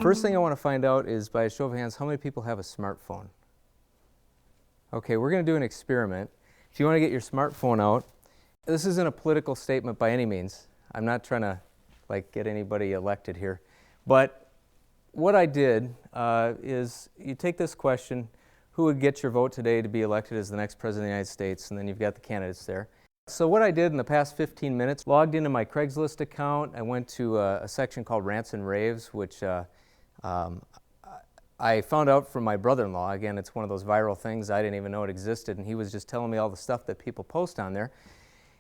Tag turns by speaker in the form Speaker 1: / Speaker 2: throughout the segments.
Speaker 1: First thing I want to find out is, by a show of hands, how many people have a smartphone? Okay, we're going to do an experiment. If you want to get your smartphone out, this isn't a political statement by any means. I'm not trying to get anybody elected here. But what I did is you take this question, who would get your vote today to be elected as the next President of the United States? And then you've got the candidates there. So what I did in the past 15 minutes, logged into my Craigslist account. I went to a section called Rants and Raves, which I found out from my brother-in-law. Again, it's one of those viral things. I didn't even know it existed, and he was just telling me all the stuff that people post on there.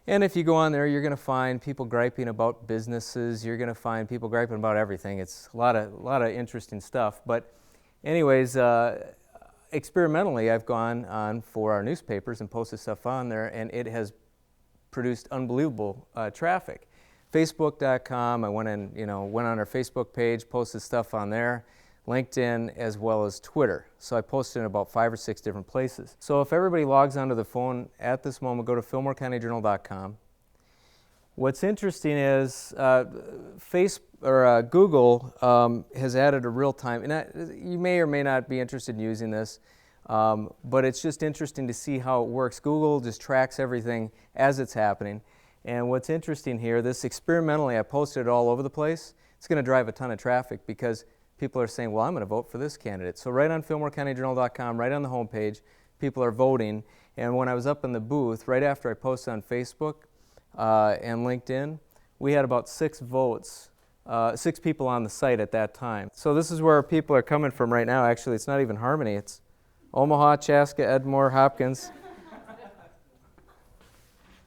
Speaker 1: And if you go on there, you're going to find people griping about businesses. You're going to find people griping about everything. It's a lot of interesting stuff. But anyways, experimentally, I've gone on for our newspapers and posted stuff on there, and it has produced unbelievable traffic. Facebook.com, I went on our Facebook page, posted stuff on there, LinkedIn, as well as Twitter. So I posted in about 5 or 6 different places. So if everybody logs onto the phone at this moment, go to FillmoreCountyJournal.com. What's interesting is Google has added a real-time, and you may or may not be interested in using this, but it's just interesting to see how it works. Google just tracks everything as it's happening. And what's interesting here, this experimentally, I posted it all over the place. It's going to drive a ton of traffic because people are saying, well, I'm going to vote for this candidate. So right on FillmoreCountyJournal.com, right on the homepage, people are voting. And when I was up in the booth, right after I posted on Facebook and LinkedIn, we had about 6 votes, 6 people on the site at that time. So this is where people are coming from right now. Actually, it's not even Harmony. It's Omaha, Chaska, Edmore, Hopkins.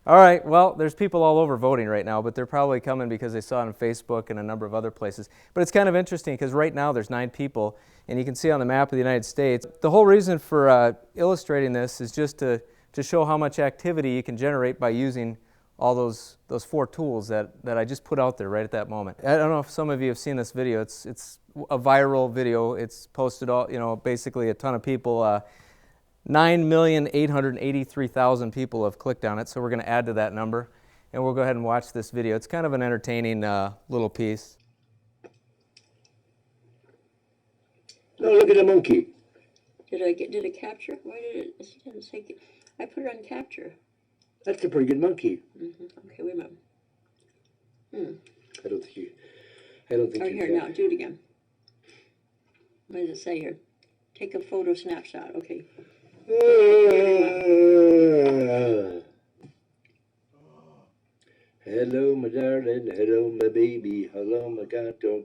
Speaker 1: All right, well, there's people all over voting right now, but they're probably coming because they saw it on Facebook and a number of other places. But it's kind of interesting because right now there's 9 people, and you can see on the map of the United States. The whole reason for illustrating this is just to show how much activity you can generate by using all those 4 tools that I just put out there right at that moment. I don't know if some of you have seen this video. It's a viral video. It's posted basically a ton of people. 9,883,000 people have clicked on it, so we're going to add to that number, and we'll go ahead and watch this video. It's kind of an entertaining little piece.
Speaker 2: Oh, look at the monkey.
Speaker 3: Did it capture? Why did it didn't say? I put it on capture.
Speaker 2: That's a pretty good monkey.
Speaker 3: Okay, wait a minute.
Speaker 2: I don't think you
Speaker 3: here,
Speaker 2: can.
Speaker 3: now, do it again. What does it say here? Take a photo snapshot. Okay.
Speaker 2: Hello, my darling. Hello, my baby. Hello, my gato.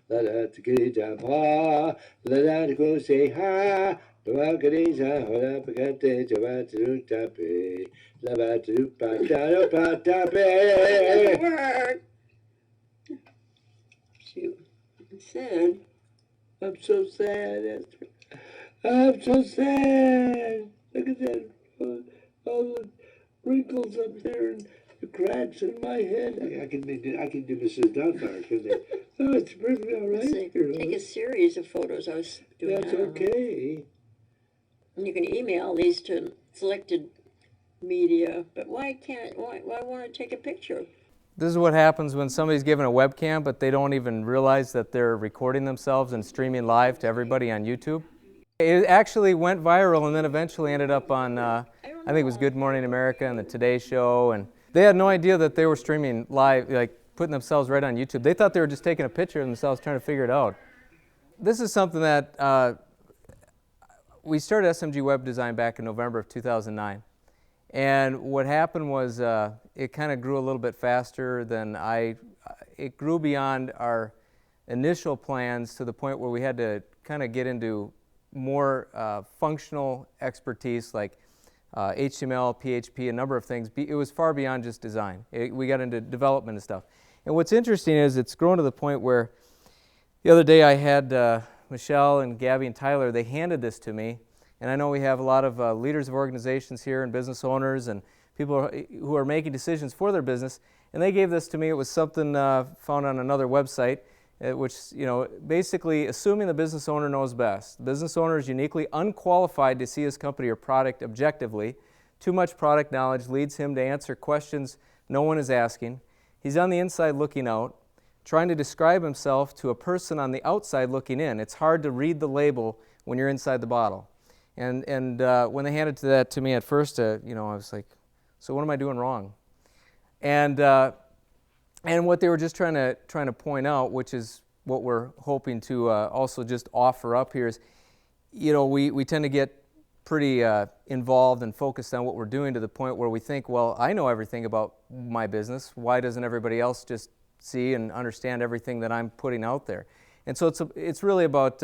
Speaker 2: La da to get a pa. La da to go say hi. La gadeza. Hola, pagate. Java to tape. La ba to patado patape.
Speaker 3: Word. Shoot. It said.
Speaker 2: I'm so sad. I'm so sad. Look at that. All the wrinkles up there and the cracks in my head. I can do Mrs. Dunbar, couldn't I? Oh, it's perfect, all right.
Speaker 3: Take a series of photos. I was doing
Speaker 2: That's
Speaker 3: that.
Speaker 2: okay.
Speaker 3: And you can email these to selected media, but why want to take a picture?
Speaker 1: This is what happens when somebody's given a webcam, but they don't even realize that they're recording themselves and streaming live to everybody on YouTube. It actually went viral and then eventually ended up on, I think it was Good Morning America and the Today Show, and they had no idea that they were streaming live, putting themselves right on YouTube. They thought they were just taking a picture of themselves trying to figure it out. This is something that we started SMG Web Design back in November of 2009. And what happened was it kind of grew a little bit faster than it grew beyond our initial plans to the point where we had to kind of get into more functional expertise like HTML, PHP, a number of things. It was far beyond just design. We got into development and stuff. And what's interesting is it's grown to the point where the other day I had Michelle and Gabby and Tyler, they handed this to me. And I know we have a lot of leaders of organizations here and business owners and people who are making decisions for their business. And they gave this to me. It was something found on another website, which, basically assuming the business owner knows best. The business owner is uniquely unqualified to see his company or product objectively. Too much product knowledge leads him to answer questions no one is asking. He's on the inside looking out. trying to describe himself to a person on the outside looking in. It's hard to read the label when you're inside the bottle. And when they handed that to me at first, I was like, so what am I doing wrong? And what they were just trying to point out, which is what we're hoping to also just offer up here, is, we tend to get pretty involved and focused on what we're doing to the point where we think, well, I know everything about my business. Why doesn't everybody else just see and understand everything that I'm putting out there? And so it's really about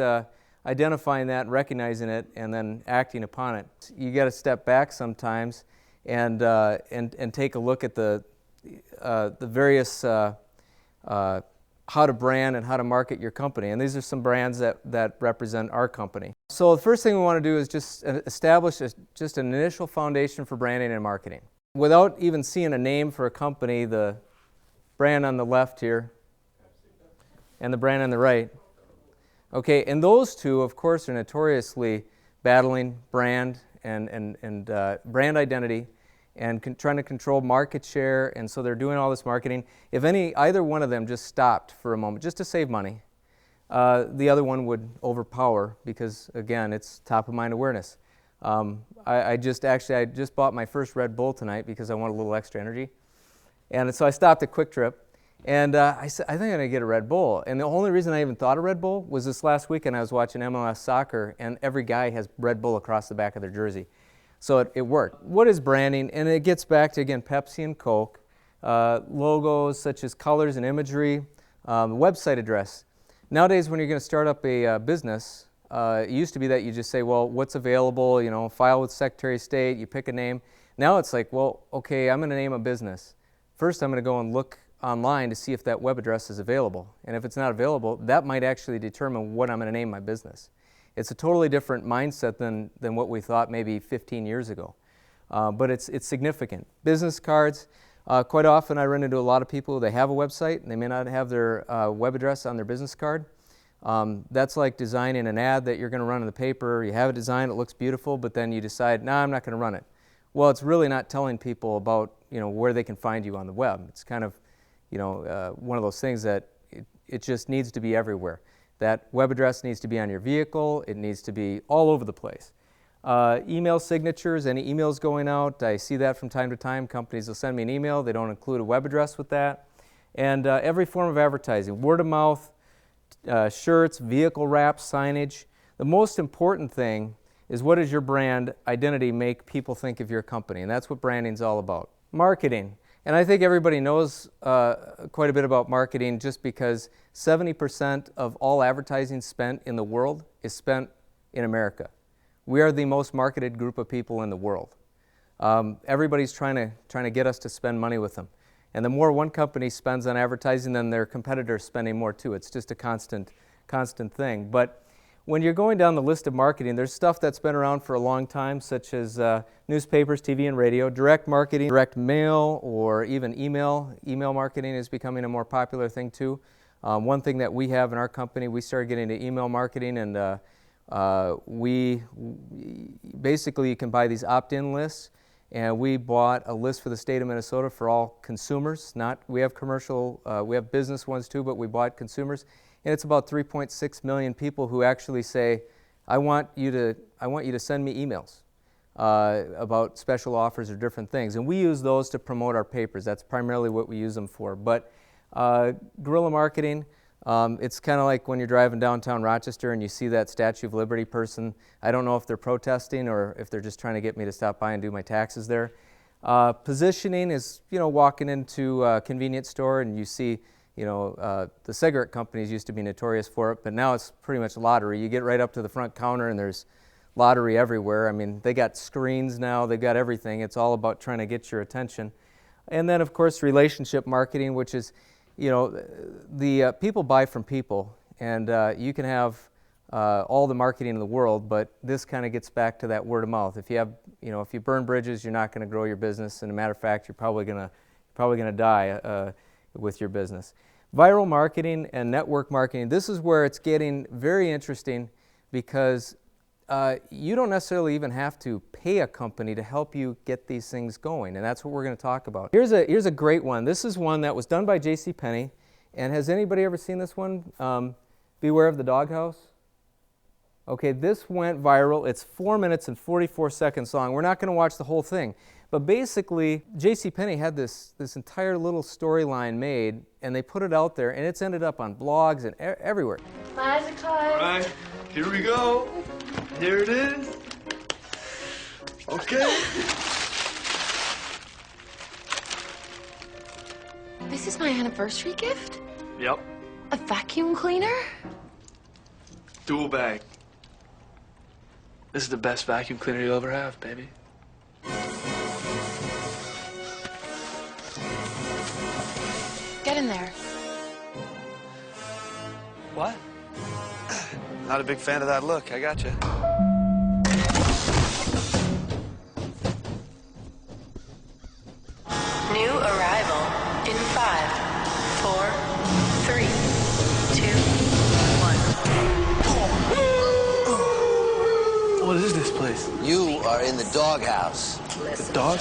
Speaker 1: identifying that, recognizing it, and then acting upon it. You got to step back sometimes and take a look at the various how to brand and how to market your company. And these are some brands that represent our company. So the first thing we want to do is just establish just an initial foundation for branding and marketing. Without even seeing a name for a company, the brand on the left here and the brand on the right. Okay, and those two, of course, are notoriously battling brand and brand identity and trying to control market share, and so they're doing all this marketing. If either one of them just stopped for a moment, just to save money, the other one would overpower because, again, it's top of mind awareness. I just bought my first Red Bull tonight because I want a little extra energy, and so I stopped at Quick Trip, and I said, I think I'm gonna get a Red Bull. And the only reason I even thought of Red Bull was this last weekend I was watching MLS soccer, and every guy has Red Bull across the back of their jersey. So it worked. What is branding? And it gets back to, again, Pepsi and Coke, logos such as colors and imagery, website address. Nowadays, when you're going to start up a business, it used to be that you just say, well, what's available, file with Secretary of State, you pick a name. Now it's like, well, okay, I'm going to name a business. First, I'm going to go and look online to see if that web address is available. And if it's not available, that might actually determine what I'm going to name my business. It's a totally different mindset than what we thought maybe 15 years ago. But it's significant. Business cards, quite often I run into a lot of people, they have a website and they may not have their web address on their business card. That's like designing an ad that you're going to run in the paper. You have a design, it looks beautiful, but then you decide, no, I'm not going to run it. Well, it's really not telling people about where they can find you on the web. It's kind of one of those things that it just needs to be everywhere. That web address needs to be on your vehicle. It needs to be all over the place. Email signatures, any emails going out, I see that from time to time. Companies will send me an email. They don't include a web address with that. And every form of advertising, word of mouth, shirts, vehicle wraps, signage. The most important thing is, what does your brand identity make people think of your company? And that's what branding is all about. Marketing. And I think everybody knows quite a bit about marketing just because 70% of all advertising spent in the world is spent in America. We are the most marketed group of people in the world. Everybody's trying to get us to spend money with them. And the more one company spends on advertising, then their competitors spending more too. It's just a constant thing. But when you're going down the list of marketing, there's stuff that's been around for a long time, such as newspapers, TV, and radio. Direct marketing, direct mail, or even email. Email marketing is becoming a more popular thing too. One thing that we have in our company, we started getting into email marketing, and we basically, you can buy these opt-in lists, and we bought a list for the state of Minnesota for all consumers. We have commercial, we have business ones too, but we bought consumers. And it's about 3.6 million people who actually say, I want you to send me emails about special offers or different things. And we use those to promote our papers. That's primarily what we use them for. But guerrilla marketing, it's kind of like when you're driving downtown Rochester and you see that Statue of Liberty person. I don't know if they're protesting or if they're just trying to get me to stop by and do my taxes there. Positioning is, walking into a convenience store and you see, the cigarette companies used to be notorious for it, but now it's pretty much lottery. You get right up to the front counter and there's lottery everywhere. I mean, they got screens now, they got everything. It's all about trying to get your attention. And then, of course, relationship marketing, which is, the people buy from people, and you can have all the marketing in the world, but this kind of gets back to that word of mouth. If you burn bridges, you're not going to grow your business, and a matter of fact, you're probably going to die with your business. Viral marketing and network marketing, this is where it's getting very interesting because you don't necessarily even have to pay a company to help you get these things going, and that's what we're going to talk about. Here's a great one. This is one that was done by JCPenney, And has anybody ever seen this one? Beware of the Doghouse. Okay, this went viral. It's 4 minutes and 44 seconds long. We're not going to watch the whole thing. But basically, JCPenney had this entire little storyline made, and they put it out there, and it's ended up on blogs and everywhere.
Speaker 4: My eyes are closed.
Speaker 5: All right, here we go. Here it is. Okay.
Speaker 4: This is my anniversary gift?
Speaker 5: Yep.
Speaker 4: A vacuum cleaner?
Speaker 5: Dual bag. This is the best vacuum cleaner you'll ever have, baby.
Speaker 4: Get in there.
Speaker 5: What? Not a big fan of that look. I got you.
Speaker 6: New arrival in 5, 4, 3, 2, 1.
Speaker 5: What is this place?
Speaker 7: You are in the doghouse.
Speaker 5: The dog?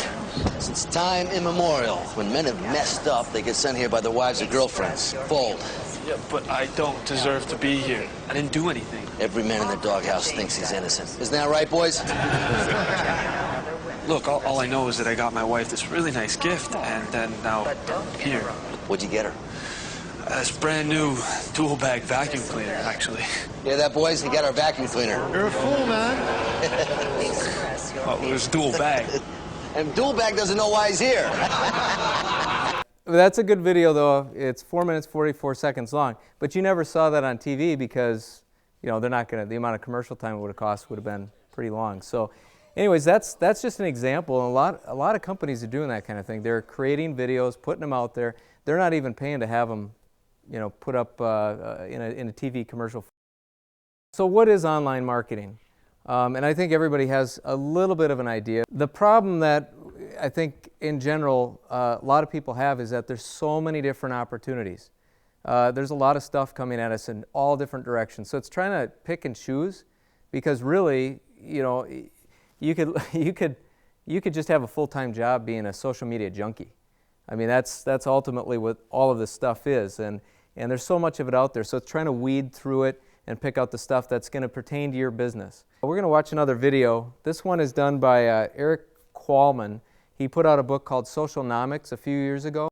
Speaker 7: Since time immemorial, when men have messed up, they get sent here by their wives or girlfriends. Fold.
Speaker 5: Yeah, but I don't deserve to be here. I didn't do anything.
Speaker 7: Every man in the doghouse thinks he's innocent. Isn't that right, boys?
Speaker 5: Look, all I know is that I got my wife this really nice gift, and then now here.
Speaker 7: What'd you get her?
Speaker 5: This brand new dual bag vacuum cleaner, actually.
Speaker 7: Hear that, boys? He got our vacuum cleaner.
Speaker 5: You're a fool, man. Well, it was dual bag.
Speaker 7: And dual bag doesn't know why he's here.
Speaker 1: That's a good video, though. It's 4 minutes, 44 seconds long. But you never saw that on TV because, you know, they're not going to, the amount of commercial time it would have cost would have been pretty long. So anyways, that's just an example. And a lot of companies are doing that kind of thing. They're creating videos, putting them out there. They're not even paying to have them, you know, put up in a TV commercial. So what is online marketing? And I think everybody has a little bit of an idea. The problem that I think in general a lot of people have is that there's so many different opportunities. There's a lot of stuff coming at us in all different directions. So it's trying to pick and choose, because really, you know, you could just have a full-time job being a social media junkie. I mean, that's ultimately what all of this stuff is, and there's so much of it out there. So it's trying to weed through it and pick out the stuff that's going to pertain to your business. We're going to watch another video. This one is done by Eric Qualman. He put out a book called Socialnomics a few years ago.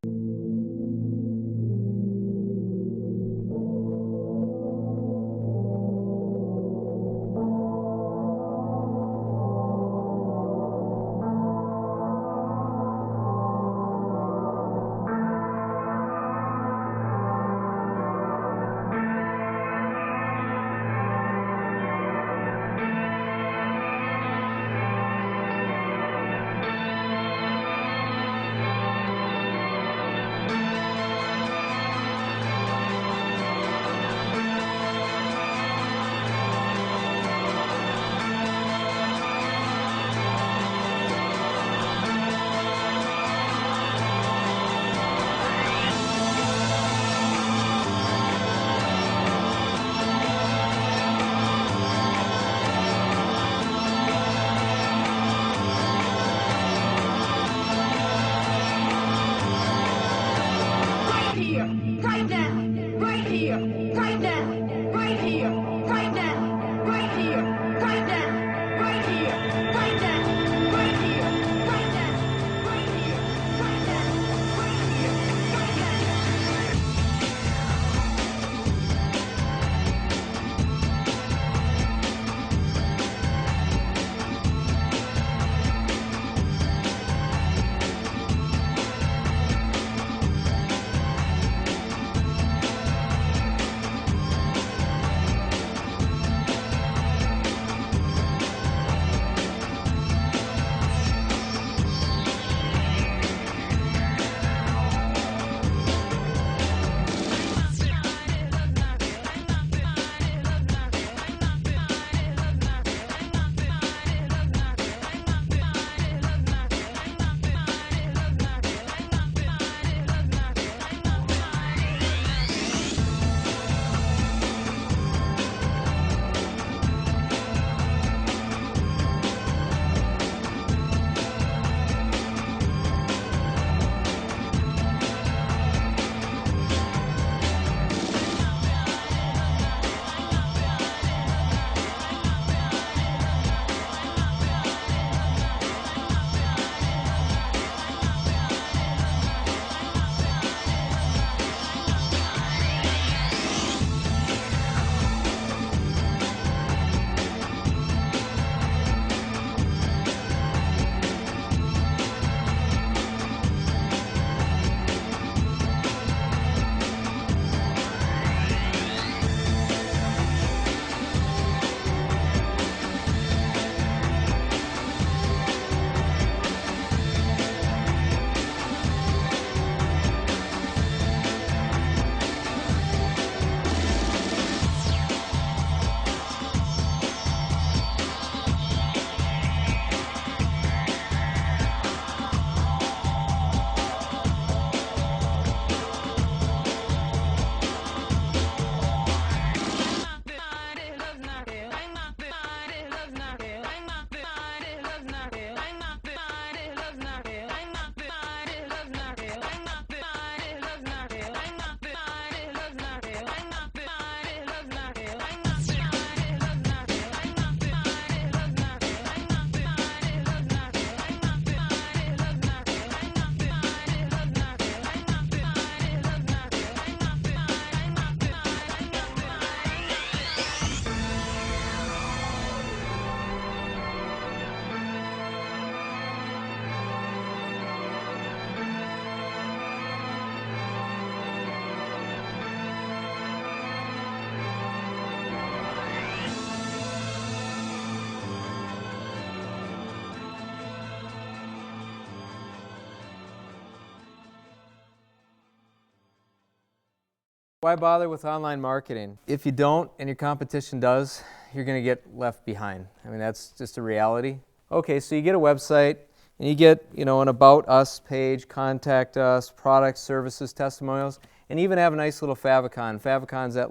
Speaker 1: Why bother with online marketing? If you don't and your competition does, you're going to get left behind. I mean, that's just a reality. Okay, so you get a website and you get, an About Us page, Contact Us, products, services, testimonials, and even have a nice little favicon. Favicon's that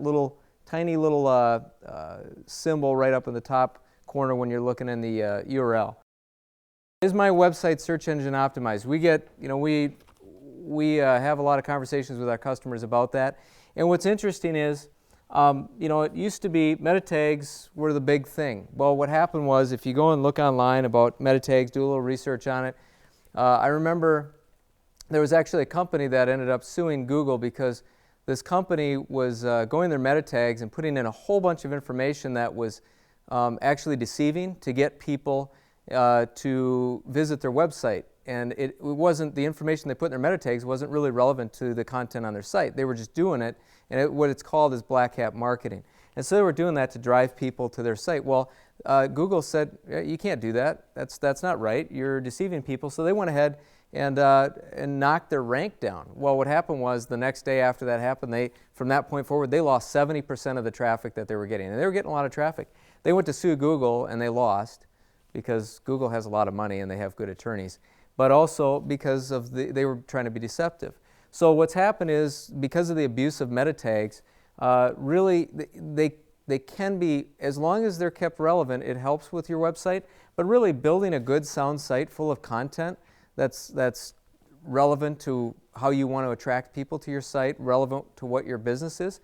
Speaker 1: tiny little symbol right up in the top corner when you're looking in the URL. Is my website search engine optimized? We get, we have a lot of conversations with our customers about that. And what's interesting is, it used to be meta tags were the big thing. Well, what happened was, if you go and look online about meta tags, do a little research on it, I remember there was actually a company that ended up suing Google because this company was going their meta tags and putting in a whole bunch of information that was actually deceiving to get people to visit their website. And it wasn't, the information they put in their meta tags wasn't really relevant to the content on their site. They were just doing it, and what it's called is black hat marketing. And so they were doing that to drive people to their site. Well, Google said, you can't do that. That's not right. You're deceiving people. So they went ahead and knocked their rank down. Well, what happened was the next day after that happened, from that point forward, they lost 70% of the traffic that they were getting. And they were getting a lot of traffic. They went to sue Google, and they lost because Google has a lot of money and they have good attorneys, but also because of they were trying to be deceptive. So what's happened is, because of the abuse of meta tags, really they can be, as long as they're kept relevant, it helps with your website, but really building a good sound site full of content that's relevant to how you want to attract people to your site, relevant to what your business is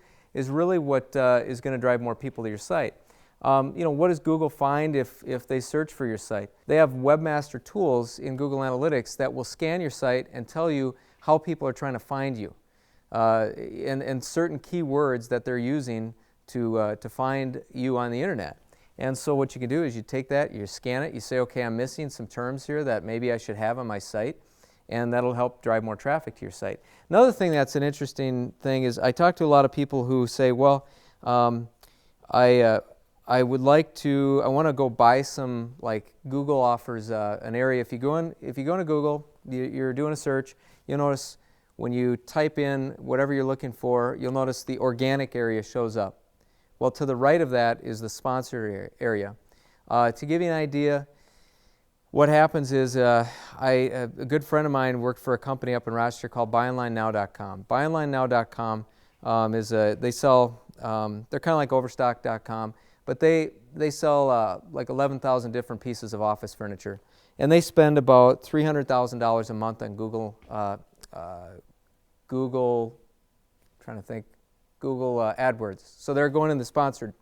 Speaker 1: really what is going to drive more people to your site. What does Google find if they search for your site? They have webmaster tools in Google Analytics that will scan your site and tell you how people are trying to find you, and certain keywords that they're using to find you on the internet. And so what you can do is you take that, you scan it, you say, okay, I'm missing some terms here that maybe I should have on my site, and that'll help drive more traffic to your site. Another thing that's an interesting thing is, I talk to a lot of people who say, well, I want to go buy some, like Google offers an area. If you go into Google, you're doing a search, you'll notice when you type in whatever you're looking for, you'll notice the organic area shows up. Well, to the right of that is the sponsored area. To give you an idea, what happens is a good friend of mine worked for a company up in Rochester called BuyOnlineNow.com. BuyOnlineNow.com they sell, they're kind of like Overstock.com, but they sell like 11,000 different pieces of office furniture. And they spend about $300,000 a month on Google AdWords. So they're going in the sponsored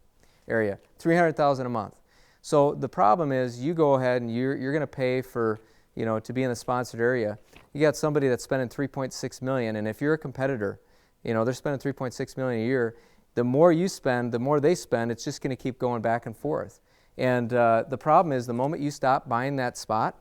Speaker 1: area, $300,000 a month. So the problem is, you go ahead and you're going to pay for, to be in the sponsored area. You got somebody that's spending $3.6 million, and if you're a competitor, they're spending $3.6 million a year. The more you spend, the more they spend. It's just going to keep going back and forth. And the problem is, the moment you stop buying that spot,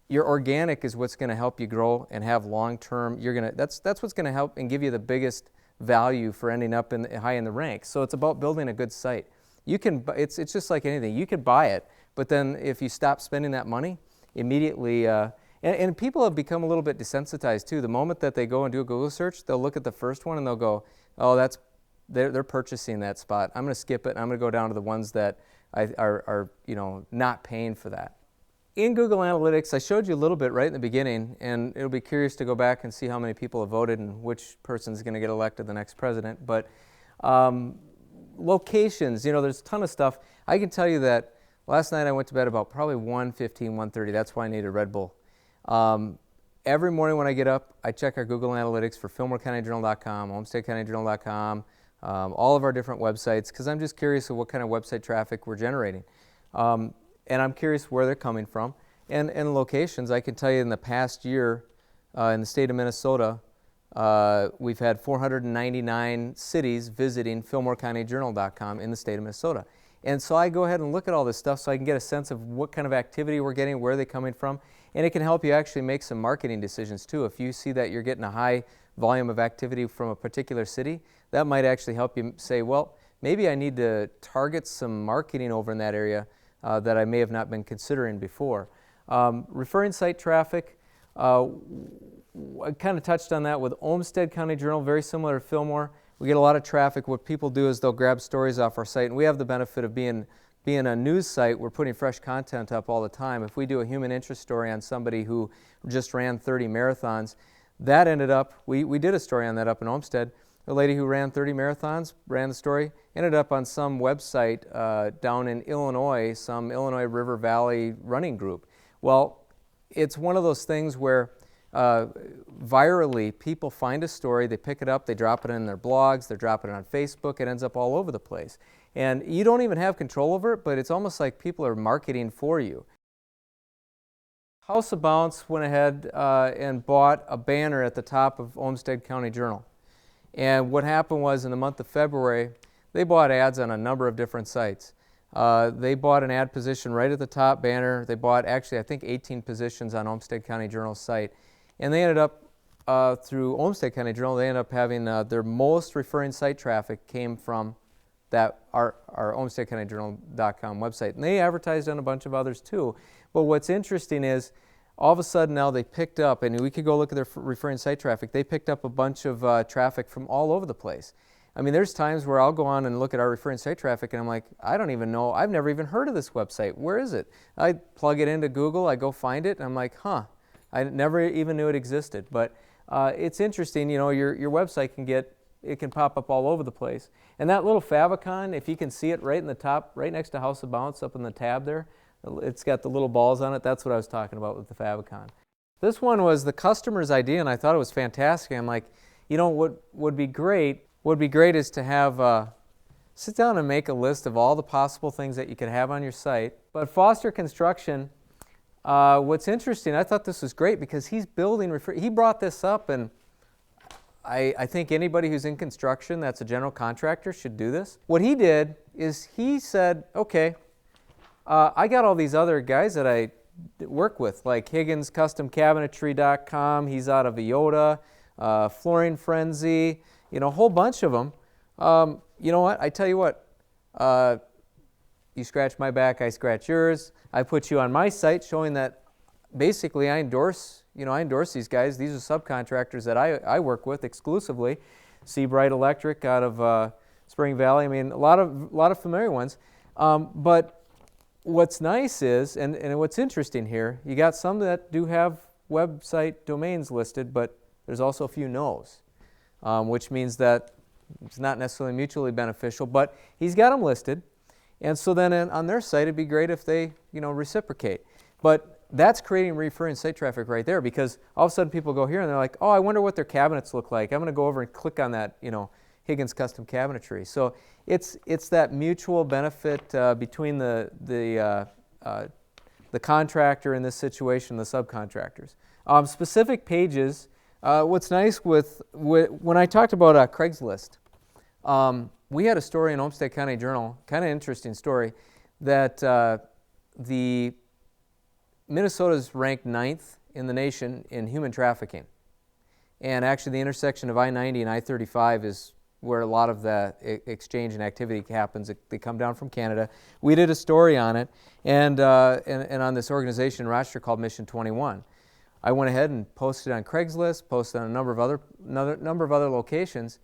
Speaker 1: your organic is what's going to help you grow and have long-term. That's what's going to help and give you the biggest value for ending up high in the ranks. So it's about building a good site. It's just like anything. You could buy it, but then if you stop spending that money, immediately. And people have become a little bit desensitized too. The moment that they go and do a Google search, they'll look at the first one and they'll go, "Oh, they're purchasing that spot. I'm going to skip it. And I'm going to go down to the ones that are not paying for that." In Google Analytics, I showed you a little bit right in the beginning, and it'll be curious to go back and see how many people have voted and which person's going to get elected the next president. But locations, there's a ton of stuff. I can tell you that last night I went to bed about probably 1:15, 1:30. That's why I need a Red Bull. Every morning when I get up, I check our Google Analytics for FillmoreCountyJournal.com, HolmesteadCountyJournal.com, all of our different websites, because I'm just curious of what kind of website traffic we're generating. And I'm curious where they're coming from. And locations, I can tell you in the past year in the state of Minnesota, we've had 499 cities visiting FillmoreCountyJournal.com in the state of Minnesota. And so I go ahead and look at all this stuff so I can get a sense of what kind of activity we're getting, where they're coming from, and it can help you actually make some marketing decisions too. If you see that you're getting a high volume of activity from a particular city, that might actually help you say, well, maybe I need to target some marketing over in that area that I may have not been considering before. Referring site traffic, I kind of touched on that with Olmsted County Journal, very similar to Fillmore. We get a lot of traffic. What people do is they'll grab stories off our site, and we have the benefit of being a news site. We're putting fresh content up all the time. If we do a human interest story on somebody who just ran 30 marathons, that ended up, we did a story on that up in Olmsted. A lady who ran 30 marathons, ran the story, ended up on some website down in Illinois, some Illinois River Valley running group. Well, it's one of those things where virally people find a story, they pick it up, they drop it in their blogs, they're dropping it on Facebook, it ends up all over the place. And you don't even have control over it, but it's almost like people are marketing for you. House of Bounce went ahead and bought a banner at the top of Olmsted County Journal. And what happened was, in the month of February, they bought ads on a number of different sites. They bought an ad position right at the top banner. They bought, actually, I think 18 positions on Olmsted County Journal's site. And they ended up, through Olmsted County Journal, they ended up having their most referring site traffic came from that our olmstedcountyjournal.com website. And they advertised on a bunch of others too. But what's interesting is, all of a sudden now they picked up, and we could go look at their referring site traffic, they picked up a bunch of traffic from all over the place. I mean, there's times where I'll go on and look at our referring site traffic and I'm like, I don't even know, I've never even heard of this website. Where is it? I plug it into Google, I go find it, and I'm like, huh, I never even knew it existed. But it's interesting, you know, your website can pop up all over the place. And that little favicon, if you can see it right in the top, right next to House of Bounce up in the tab there, it's got the little balls on it. That's what I was talking about with the favicon. This one was the customer's idea, and I thought it was fantastic. I'm like, you know, what would be great is to have, sit down and make a list of all the possible things that you could have on your site. But Foster Construction, what's interesting, I thought this was great because he's building, he brought this up, and I think anybody who's in construction that's a general contractor should do this. What he did is he said, okay, I got all these other guys that I work with, like HigginsCustomCabinetry.com, he's out of Iota, Flooring Frenzy, you know, a whole bunch of them. You know what, I tell you what, you scratch my back, I scratch yours. I put you on my site showing that basically I endorse these guys. These are subcontractors that I work with exclusively. Seabright Electric out of Spring Valley, I mean, a lot of familiar ones. But what's nice is, and what's interesting here, you got some that do have website domains listed, but there's also a few no's, which means that it's not necessarily mutually beneficial, but he's got them listed. And so then on their site, it'd be great if they, you know, reciprocate. But that's creating referring site traffic right there, because all of a sudden people go here and they're like, oh, I wonder what their cabinets look like. I'm going to go over and click on that, you know, Higgins Custom Cabinetry. So it's that mutual benefit between the contractor in this situation, the subcontractors. Specific pages. What's nice when I talked about Craigslist, we had a story in Olmsted County Journal, kind of interesting story, that the Minnesota's ranked 9th in the nation in human trafficking. And actually the intersection of I-90 and I-35 is where a lot of the exchange and activity happens. They come down from Canada. We did a story on it, and on this organization in Rochester called Mission 21. I went ahead and posted on Craigslist, posted on a number of other locations,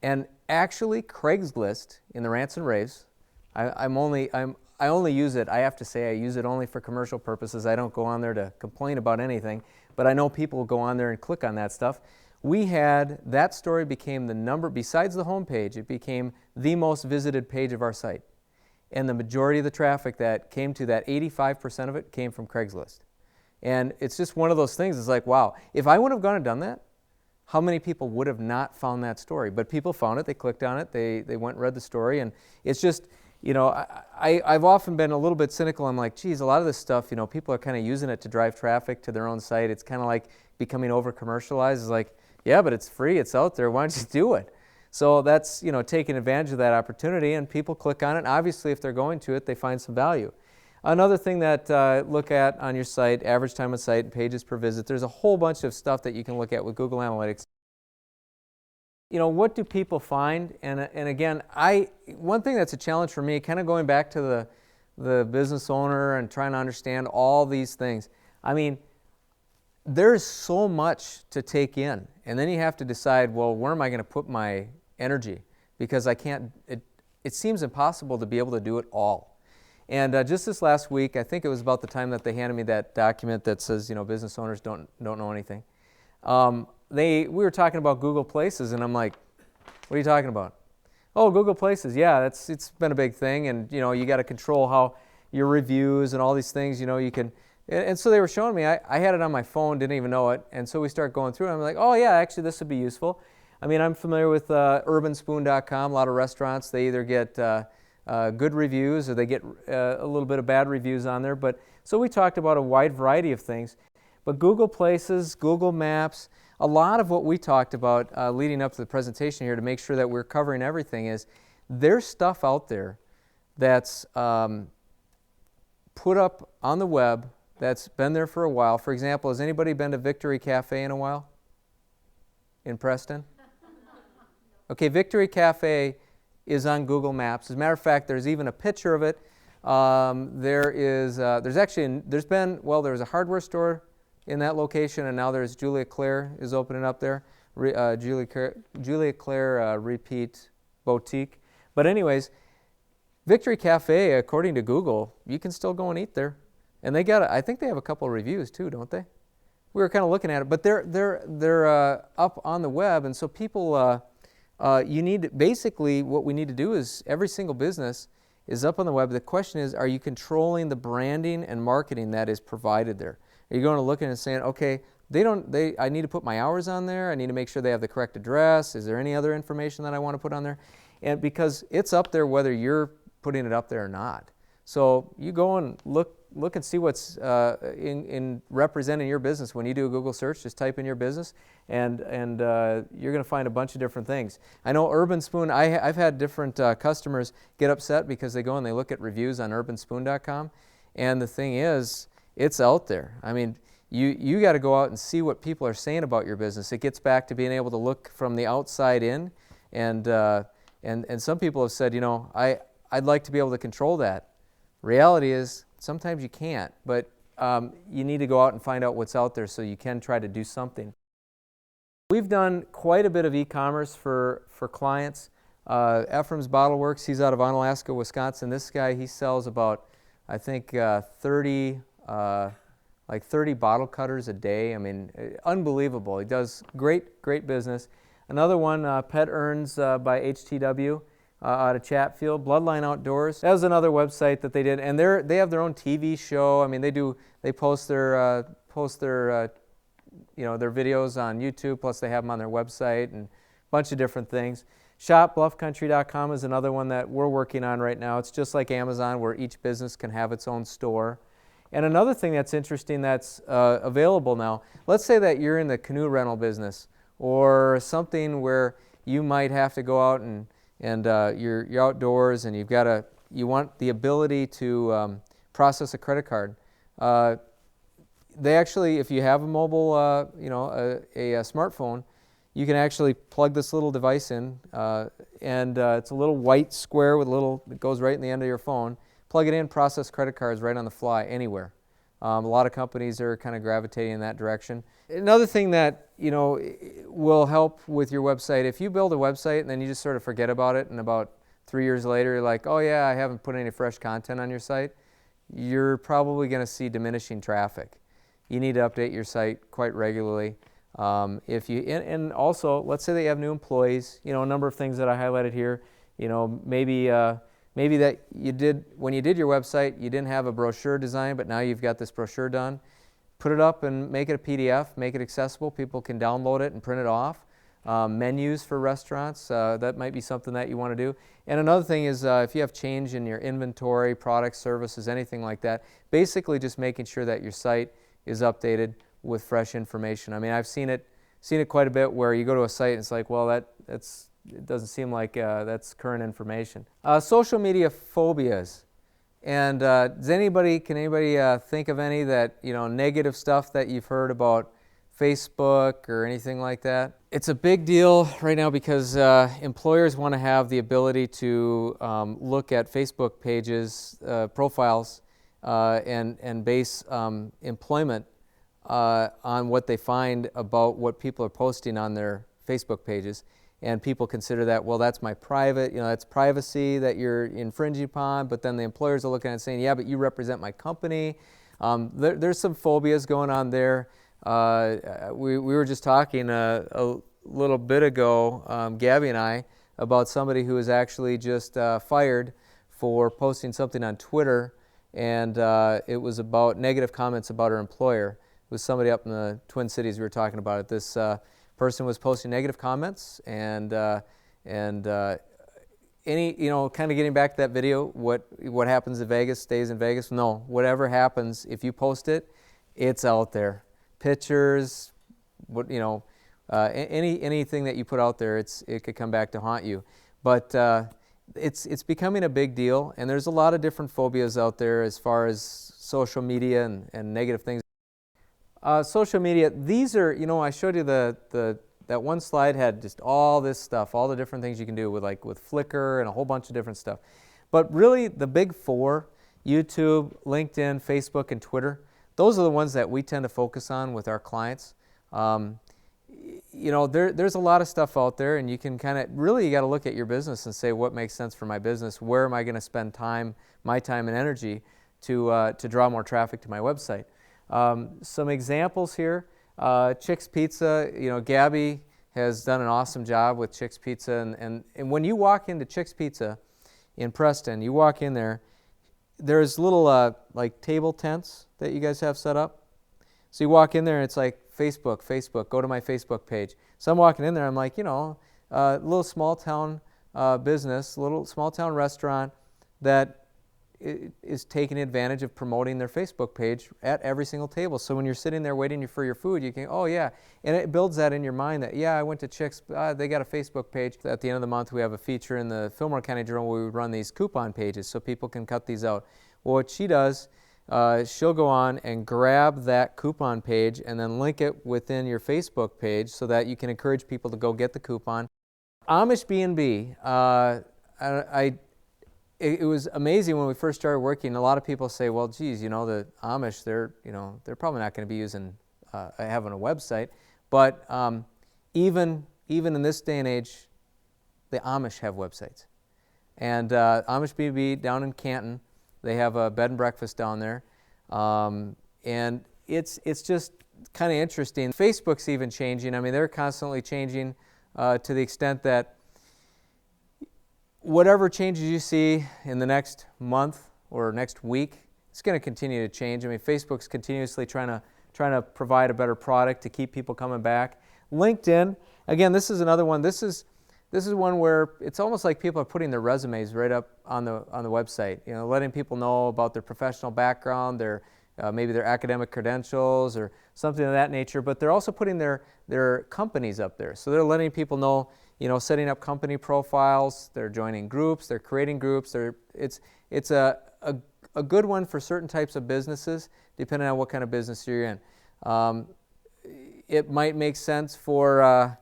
Speaker 1: and actually Craigslist in the rants and raves, I only use it, I have to say, I use it only for commercial purposes. I don't go on there to complain about anything, but I know people go on there and click on that stuff. That story became the number, besides the homepage, it became the most visited page of our site. And the majority of the traffic that came to that, 85% of it, came from Craigslist. And it's just one of those things, it's like, wow, if I would have gone and done that, how many people would have not found that story? But people found it, they clicked on it, they went and read the story, and it's just, you know, I've often been a little bit cynical. I'm like, geez, a lot of this stuff, you know, people are kind of using it to drive traffic to their own site. It's kind of like becoming over-commercialized. It's like, yeah, but it's free, it's out there, why don't you do it? So that's, you know, taking advantage of that opportunity, and people click on it. Obviously, if they're going to it, they find some value. Another thing that look at on your site, average time on site, pages per visit. There's a whole bunch of stuff that you can look at with Google Analytics. You know, what do people find? And again, one thing that's a challenge for me, kind of going back to the business owner and trying to understand all these things. I mean, there's so much to take in, and then you have to decide, well, where am I going to put my energy because I can't, it seems impossible to be able to do it all. And just this last week, I think it was about the time that they handed me that document that says, you know, business owners don't know anything. We were talking about Google Places, and I'm like, what are you talking about? Oh, Google Places, yeah, it's been a big thing, and you know, you got to control how your reviews and all these things, you know, you can, and so they were showing me, I had it on my phone, didn't even know it, and so we start going through it, and I'm like, oh yeah, actually this would be useful. I mean, I'm familiar with urbanspoon.com, a lot of restaurants, they either get good reviews or they get a little bit of bad reviews on there, but so we talked about a wide variety of things. But Google Places, Google Maps, a lot of what we talked about leading up to the presentation here to make sure that we're covering everything is there's stuff out there that's put up on the web that's been there for a while. For example, has anybody been to Victory Cafe in a while? In Preston? Okay, Victory Cafe is on Google Maps. As a matter of fact, there's even a picture of it. There was a hardware store in that location, and now there's Julia Claire is opening up there. Julia Claire Repeat Boutique. But anyways, Victory Cafe, according to Google, you can still go and eat there. And I think they have a couple of reviews too, don't they? We were kind of looking at it, but they're up on the web, and so people, basically what we need to do is every single business is up on the web. The question is, are you controlling the branding and marketing that is provided there? Are you going to look at it and saying, okay, I need to put my hours on there, I need to make sure they have the correct address, is there any other information that I want to put on there? And because it's up there whether you're putting it up there or not. So you go and look and see what's in representing your business. When you do a Google search, just type in your business, and you're going to find a bunch of different things. I know Urban Spoon, I've had different customers get upset because they go and they look at reviews on urbanspoon.com, and the thing is, it's out there. I mean, you got to go out and see what people are saying about your business. It gets back to being able to look from the outside in, and some people have said, you know, I'd like to be able to control that. Reality is, sometimes you can't, but you need to go out and find out what's out there so you can try to do something. We've done quite a bit of e-commerce for clients. Ephraim's Bottle Works, he's out of Onalaska, Wisconsin. This guy, he sells about, I think, 30 bottle cutters a day. I mean, unbelievable. He does great business. Another one, Pet Earns by HTW. Out of Chatfield, Bloodline Outdoors. That was another website that they did, and they have their own TV show. I mean, they post their their videos on YouTube, plus they have them on their website and a bunch of different things. ShopBluffCountry.com is another one that we're working on right now. It's just like Amazon, where each business can have its own store. And another thing that's interesting that's available now, let's say that you're in the canoe rental business or something where you might have to go out and you're outdoors and you want the ability to process a credit card. They actually, if you have a mobile, a smartphone, you can actually plug this little device in, and it's a little white square it goes right in the end of your phone. Plug it in, process credit cards right on the fly, anywhere. A lot of companies are kind of gravitating in that direction. Another thing that will help with your website, if you build a website and then you just sort of forget about it, and about 3 years later you're like, oh yeah, I haven't put any fresh content on your site, you're probably going to see diminishing traffic. You need to update your site quite regularly. And also, let's say that you have new employees. A number of things that I highlighted here. Maybe that when you did your website, you didn't have a brochure design, but now you've got this brochure done. Put it up and make it a PDF, make it accessible. People can download it and print it off. Menus for restaurants, that might be something that you want to do. And another thing is if you have change in your inventory, products, services, anything like that, basically just making sure that your site is updated with fresh information. I mean, I've seen it quite a bit where you go to a site and it's like, well, it doesn't seem like that's current information. Social media phobias. And can anybody think of any negative stuff that you've heard about Facebook or anything like that? It's a big deal right now because employers want to have the ability to look at Facebook pages, profiles, and base employment on what they find about what people are posting on their Facebook pages. and people consider that, well, that's my private, that's privacy that you're infringing upon, but then the employers are looking at it saying, yeah, but you represent my company. There's some phobias going on there. We were just talking a little bit ago, Gabby and I, about somebody who was actually just fired for posting something on Twitter, and it was about negative comments about her employer. It was somebody up in the Twin Cities we were talking about it. This person was posting negative comments, and any, kind of getting back to that video, what happens in Vegas stays in Vegas. No, whatever happens, if you post it, it's out there. Pictures, anything that you put out there, it could come back to haunt you. But it's becoming a big deal, and there's a lot of different phobias out there as far as social media and negative things. Social media, these are, I showed you that one slide had just all this stuff, all the different things you can do with Flickr and a whole bunch of different stuff. But really the big four, YouTube, LinkedIn, Facebook, and Twitter, those are the ones that we tend to focus on with our clients. There's a lot of stuff out there, and you can you got to look at your business and say, what makes sense for my business? Where am I going to spend my time and energy to draw more traffic to my website? Some examples here, Chick's Pizza, Gabby has done an awesome job with Chick's Pizza, and when you walk into Chick's Pizza in Preston, you walk in there, there's little table tents that you guys have set up. So you walk in there and it's like, Facebook, go to my Facebook page. So I'm walking in there, I'm like, little small town business, little small town restaurant that is taking advantage of promoting their Facebook page at every single table. So when you're sitting there waiting for your food, you can, oh yeah, and it builds that in your mind that, yeah, I went to Chick's, they got a Facebook page. At the end of the month, we have a feature in the Fillmore County Journal where we run these coupon pages so people can cut these out. Well, what she does, she'll go on and grab that coupon page and then link it within your Facebook page so that you can encourage people to go get the coupon. Amish B&B, it was amazing when we first started working. A lot of people say, well, geez, the Amish, they're probably not going to be having a website. But even in this day and age, the Amish have websites. And Amish B&B down in Canton, they have a bed and breakfast down there. And it's just kind of interesting. Facebook's even changing. I mean, they're constantly changing to the extent that whatever changes you see in the next month or next week, it's going to continue to change. I mean, Facebook's continuously trying to provide a better product to keep people coming back. LinkedIn, again, this is another one. This is one where it's almost like people are putting their resumes right up on the website. Letting people know about their professional background, maybe their academic credentials or something of that nature. But they're also putting their companies up there. So they're letting people know, setting up company profiles. They're joining groups. They're creating groups. It's a good one for certain types of businesses, depending on what kind of business you're in. It might make sense for a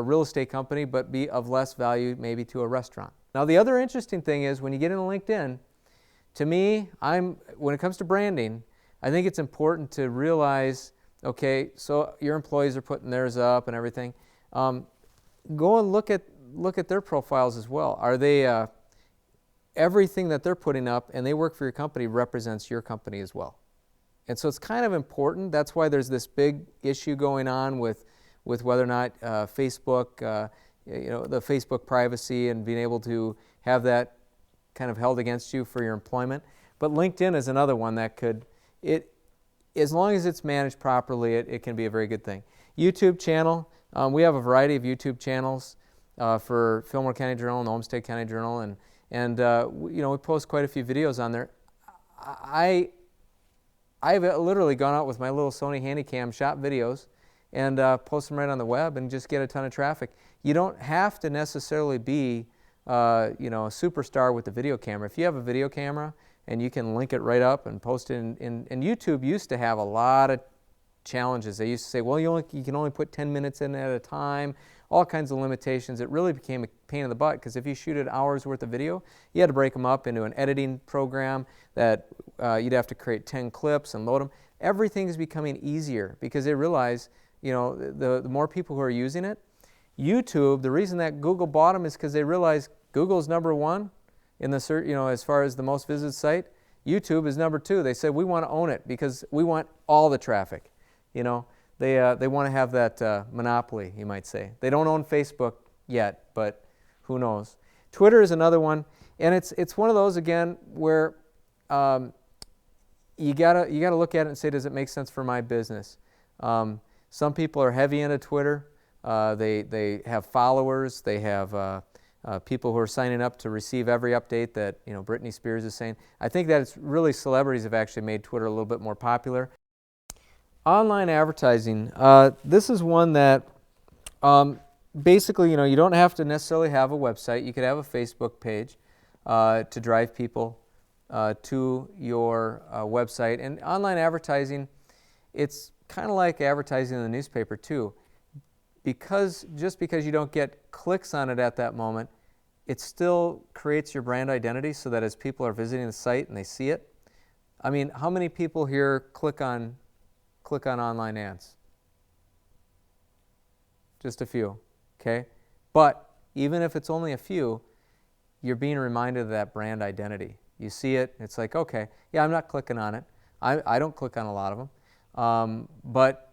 Speaker 1: real estate company, but be of less value maybe to a restaurant. Now, the other interesting thing is when you get into LinkedIn, to me, when it comes to branding, I think it's important to realize, okay, so your employees are putting theirs up and everything. Go and look at their profiles as well. Are they everything that they're putting up and they work for your company represents your company as well? And so it's kind of important. That's why there's this big issue going on with whether or not Facebook, the Facebook privacy and being able to have that kind of held against you for your employment. But LinkedIn is another one that as long as it's managed properly, it can be a very good thing. YouTube channel, we have a variety of YouTube channels for Fillmore County Journal and Olmsted County Journal, and we post quite a few videos on there. I've literally gone out with my little Sony Handycam, shot videos, and post them right on the web and just get a ton of traffic. You don't have to necessarily be a superstar with the video camera. If you have a video camera and you can link it right up and post it and YouTube used to have a lot of challenges. They used to say, well, you can only put 10 minutes in at a time, all kinds of limitations. It really became a pain in the butt because if you shoot an hour's worth of video, you had to break them up into an editing program that you'd have to create 10 clips and load them. Everything is becoming easier because they realize, the more people who are using it, YouTube, the reason that Google bought them is because they realized Google's #1 in the search, as far as the most visited site. YouTube is #2. They said, we want to own it because we want all the traffic. They want to have that monopoly, you might say. They don't own Facebook yet, but who knows. Twitter is another one, and it's one of those, again, where you gotta look at it and say, does it make sense for my business? Some people are heavy into Twitter. They have followers. They have people who are signing up to receive every update that Britney Spears is saying. I think that it's really celebrities have actually made Twitter a little bit more popular. Online advertising. This is one that basically you don't have to necessarily have a website. You could have a Facebook page to drive people to your website. And online advertising, it's kind of like advertising in the newspaper too. Just because you don't get clicks on it at that moment, it still creates your brand identity so that as people are visiting the site and they see it. I mean, how many people here click on online ads? Just a few, okay? But even if it's only a few, you're being reminded of that brand identity. You see it, it's like, okay, yeah, I'm not clicking on it. I don't click on a lot of them. But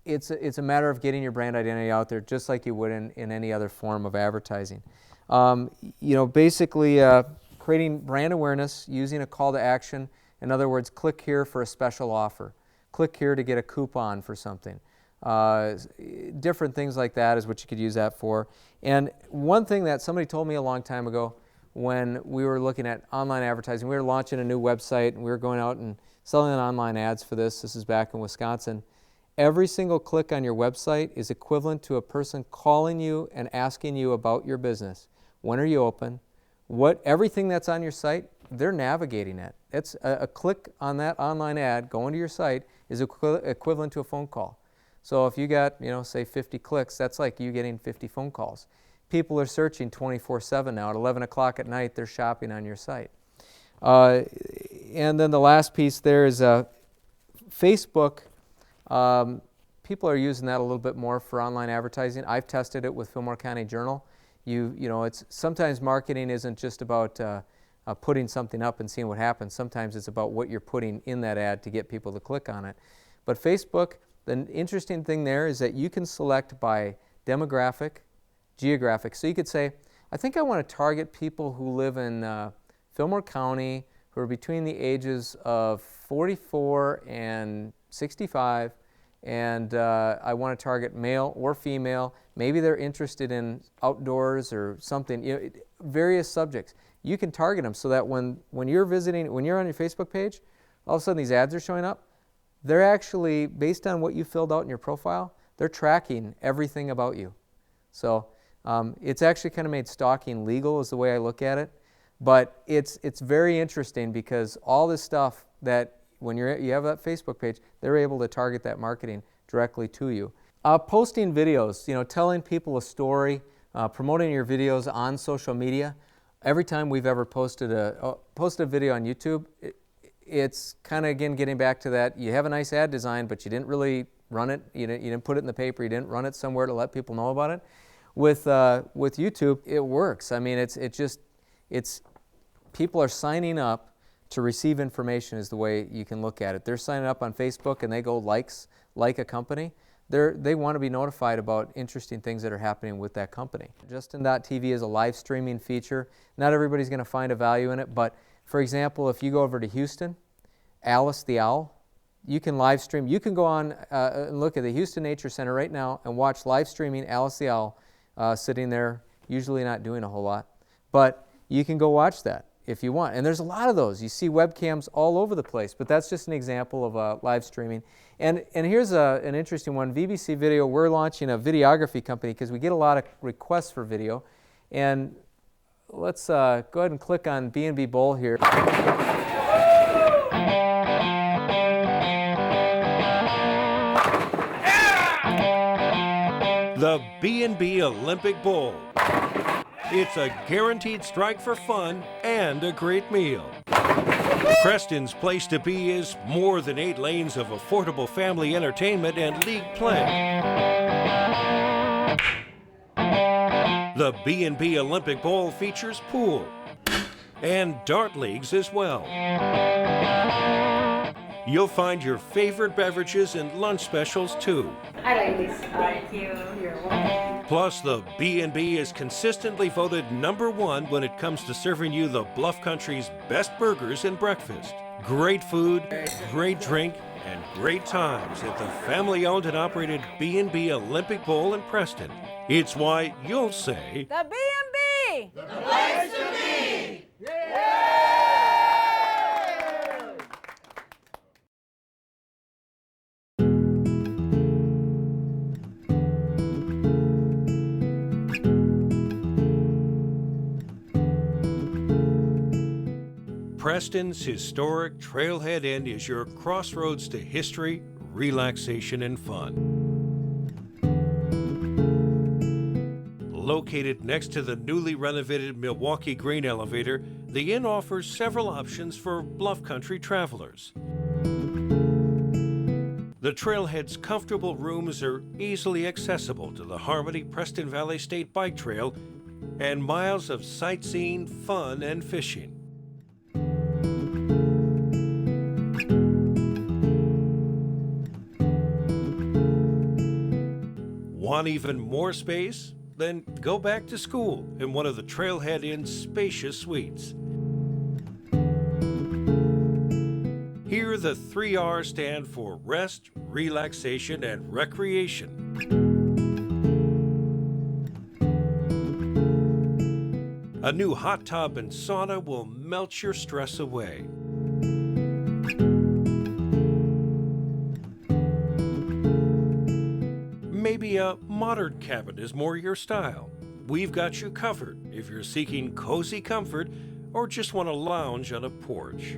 Speaker 1: it's a matter of getting your brand identity out there just like you would in any other form of advertising. Basically creating brand awareness using a call to action. In other words, click here for a special offer. Click here to get a coupon for something. Different things like that is what you could use that for. And one thing that somebody told me a long time ago when we were looking at online advertising, we were launching a new website and we were going out and selling online ads for this. This is back in Wisconsin. Every single click on your website is equivalent to a person calling you and asking you about your business. When are you open? Everything that's on your site, they're navigating it. It's a click on that online ad going to your site is equivalent to a phone call. So if you got, say 50 clicks, that's like you getting 50 phone calls. People are searching 24/7 now. At 11 o'clock at night, they're shopping on your site. And then the last piece there is Facebook. People are using that a little bit more for online advertising. I've tested it with Fillmore County Journal. It's sometimes marketing isn't just about putting something up and seeing what happens. Sometimes it's about what you're putting in that ad to get people to click on it. But Facebook, the interesting thing there is that you can select by demographic, geographic. So you could say, I think I want to target people who live in Fillmore County who are between the ages of 44 and 65, and I want to target male or female. Maybe they're interested in outdoors or something, various subjects. You can target them so that when you're on your Facebook page, all of a sudden these ads are showing up. They're actually, based on what you filled out in your profile, they're tracking everything about you. So it's actually kind of made stalking legal is the way I look at it. But it's very interesting because all this stuff that when you have that Facebook page, they're able to target that marketing directly to you. Posting videos, telling people a story, promoting your videos on social media. Every time we've ever posted a video on YouTube, it's kind of, again, getting back to that. You have a nice ad design, but you didn't really run it. You didn't put it in the paper. You didn't run it somewhere to let people know about it. With YouTube, it works. I mean, it's people are signing up to receive information is the way you can look at it. They're signing up on Facebook and they go like a company. They want to be notified about interesting things that are happening with that company. Justin.tv is a live streaming feature. Not everybody's going to find a value in it, but for example, if you go over to Houston, Alice the Owl, you can live stream. You can go on and look at the Houston Nature Center right now and watch live streaming Alice the Owl sitting there, usually not doing a whole lot. But you can go watch that if you want. And there's a lot of those. You see webcams all over the place, but that's just an example of live streaming. And here's an interesting one. VBC Video, we're launching a videography company because we get a lot of requests for video. And let's go ahead and click on B&B Bowl here.
Speaker 8: The B&B Olympic Bowl. It's a guaranteed strike for fun and a great meal. Preston's place to be is more than 8 lanes of affordable family entertainment and league play. The B&B Olympic Bowl features pool and dart leagues as well. You'll find your favorite beverages and lunch specials too.
Speaker 9: I like this. Thank you. You're welcome.
Speaker 8: Plus, the B&B is consistently voted #1 when it comes to serving you the Bluff Country's best burgers and breakfast. Great food, great drink, and great times at the family-owned and operated B&B Olympic Bowl in Preston. It's why you'll say,
Speaker 9: The B&B!
Speaker 10: The place to be!
Speaker 8: Preston's historic Trailhead Inn is your crossroads to history, relaxation, and fun. Located next to the newly renovated Milwaukee Grain Elevator, the inn offers several options for Bluff Country travelers. The Trailhead's comfortable rooms are easily accessible to the Harmony Preston Valley State Bike Trail and miles of sightseeing, fun, and fishing. Want even more space? Then go back to school in one of the Trailhead Inn's spacious suites. Here, the 3 R's stand for rest, relaxation, and recreation. A new hot tub and sauna will melt your stress away. Maybe a modern cabin is more your style. We've got you covered if you're seeking cozy comfort or just want to lounge on a porch.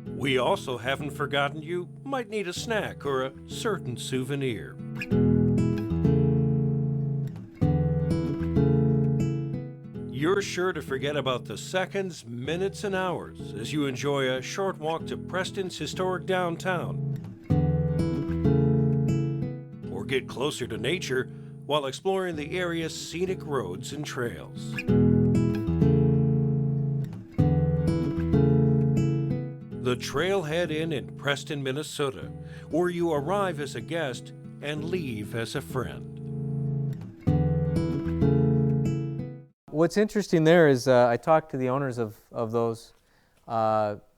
Speaker 8: We also haven't forgotten you might need a snack or a certain souvenir. You're sure to forget about the seconds, minutes, and hours as you enjoy a short walk to Preston's historic downtown. Or get closer to nature while exploring the area's scenic roads and trails. The Trailhead Inn in Preston, Minnesota, where you arrive as a guest and leave as a friend.
Speaker 1: What's interesting there is I talked to the owners of those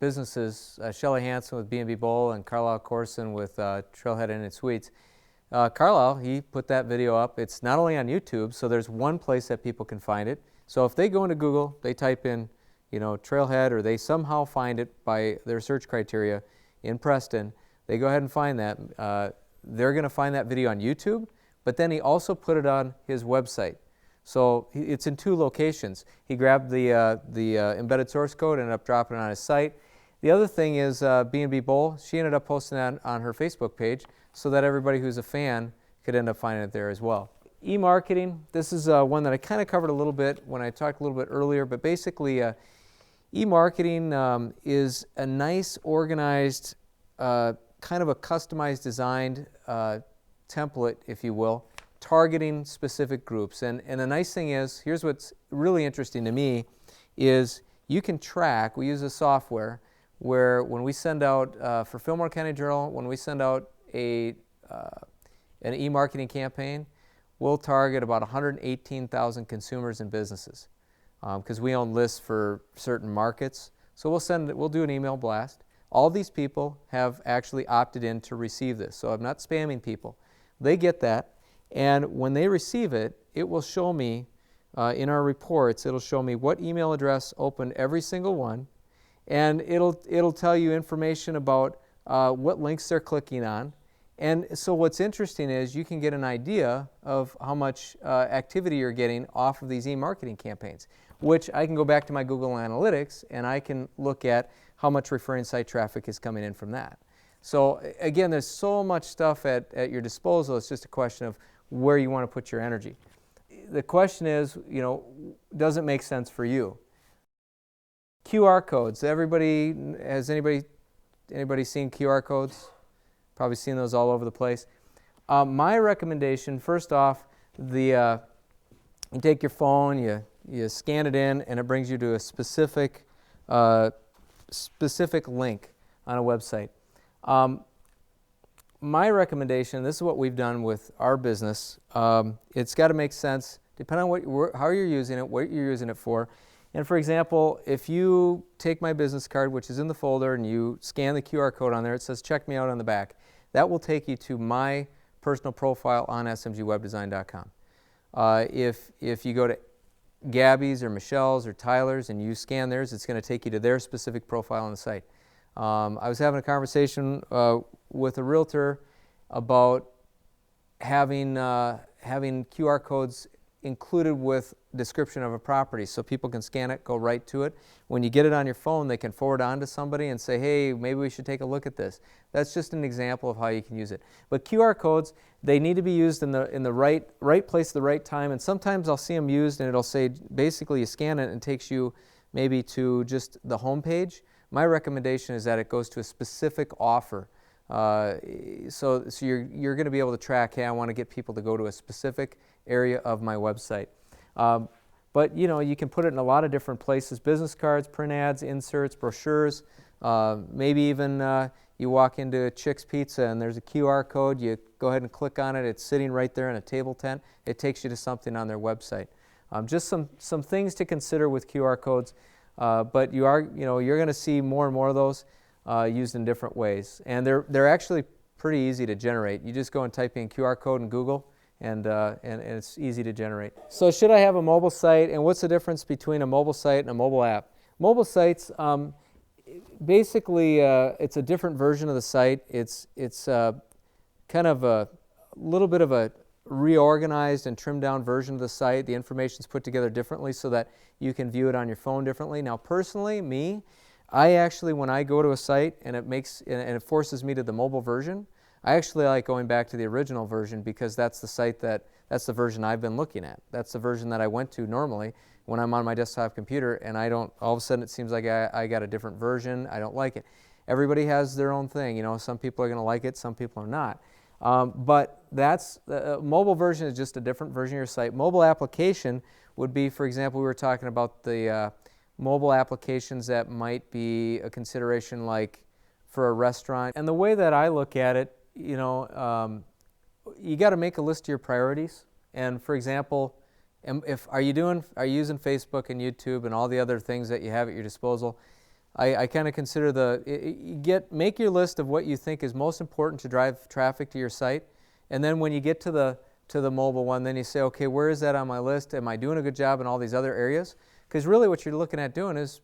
Speaker 1: businesses, Shelley Hansen with B&B Bowl and Carlisle Corson with Trailhead Inn and Suites. Carlisle, he put that video up. It's not only on YouTube, so there's one place that people can find it. So if they go into Google, they type in, Trailhead, or they somehow find it by their search criteria in Preston, they go ahead and find that. They're going to find that video on YouTube, but then he also put it on his website. So it's in 2 locations. He grabbed the embedded source code and ended up dropping it on his site. The other thing is B&B Bowl, she ended up posting that on her Facebook page so that everybody who's a fan could end up finding it there as well. E-marketing, this is one that I kind of covered a little bit when I talked a little bit earlier, but basically e-marketing is a nice, organized, kind of a customized, designed template, if you will, targeting specific groups. And the nice thing is, here's what's really interesting to me, is you can track, we use a software where when we send out, for Fillmore County Journal, when we send out an e-marketing campaign, we'll target about 118,000 consumers and businesses because we own lists for certain markets. So we'll do an email blast. All these people have actually opted in to receive this. So I'm not spamming people. They get that, and when they receive it, it will show me in our reports, it'll show me what email address opened every single one, and it'll tell you information about what links they're clicking on. And so what's interesting is you can get an idea of how much activity you're getting off of these e-marketing campaigns, which I can go back to my Google Analytics and I can look at how much referring site traffic is coming in from that. So again, there's so much stuff at your disposal. It's just a question of where you want to put your energy. The question is, does it make sense for you? QR codes. Has anybody seen QR codes? Probably seen those all over the place. My recommendation, first off, you take your phone, you scan it in, and it brings you to a specific link on a website. My recommendation, this is what we've done with our business, it's got to make sense depending on how you're using it, what you're using it for. And for example, if you take my business card, which is in the folder, and you scan the QR code on there, it says check me out on the back. That will take you to my personal profile on smgwebdesign.com. If you go to Gabby's or Michelle's or Tyler's and you scan theirs, it's going to take you to their specific profile on the site. I was having a conversation with a realtor about having QR codes included with description of a property so people can scan it, go right to it. When you get it on your phone, they can forward on to somebody and say, hey, maybe we should take a look at this. That's just an example of how you can use it. But QR codes, they need to be used in the right place at the right time, and sometimes I'll see them used and it'll say, basically you scan it and it takes you maybe to just the home page. My recommendation is that it goes to a specific offer. So you're going to be able to track, hey, I want to get people to go to a specific area of my website. But you can put it in a lot of different places: business cards, print ads, inserts, brochures. Maybe even you walk into Chick's Pizza and there's a QR code. You go ahead and click on it. It's sitting right there in a table tent. It takes you to something on their website. Just some things to consider with QR codes. But you're going to see more and more of those used in different ways, and they're actually pretty easy to generate. You just go and type in QR code in Google, and it's easy to generate. So should I have a mobile site, and what's the difference between a mobile site and a mobile app? Mobile sites, basically, it's a different version of the site. It's kind of a little bit of a reorganized and trimmed down version of the site. The information's put together differently so that you can view it on your phone differently. Now, personally, I actually, when I go to a site and it forces me to the mobile version, I actually like going back to the original version because that's the version I've been looking at. That's the version that I went to normally when I'm on my desktop computer, and all of a sudden it seems like I got a different version. I don't like it. Everybody has their own thing. Some people are going to like it, some people are not. But that's the mobile version is just a different version of your site. Mobile application would be, for example, we were talking about the mobile applications that might be a consideration, like for a restaurant. And the way that I look at it, you got to make a list of your priorities. And for example, are you using Facebook and YouTube and all the other things that you have at your disposal? I kind of consider make your list of what you think is most important to drive traffic to your site, and then when you get to the mobile one, then you say, okay, where is that on my list? Am I doing a good job in all these other areas? Because really what you're looking at doing is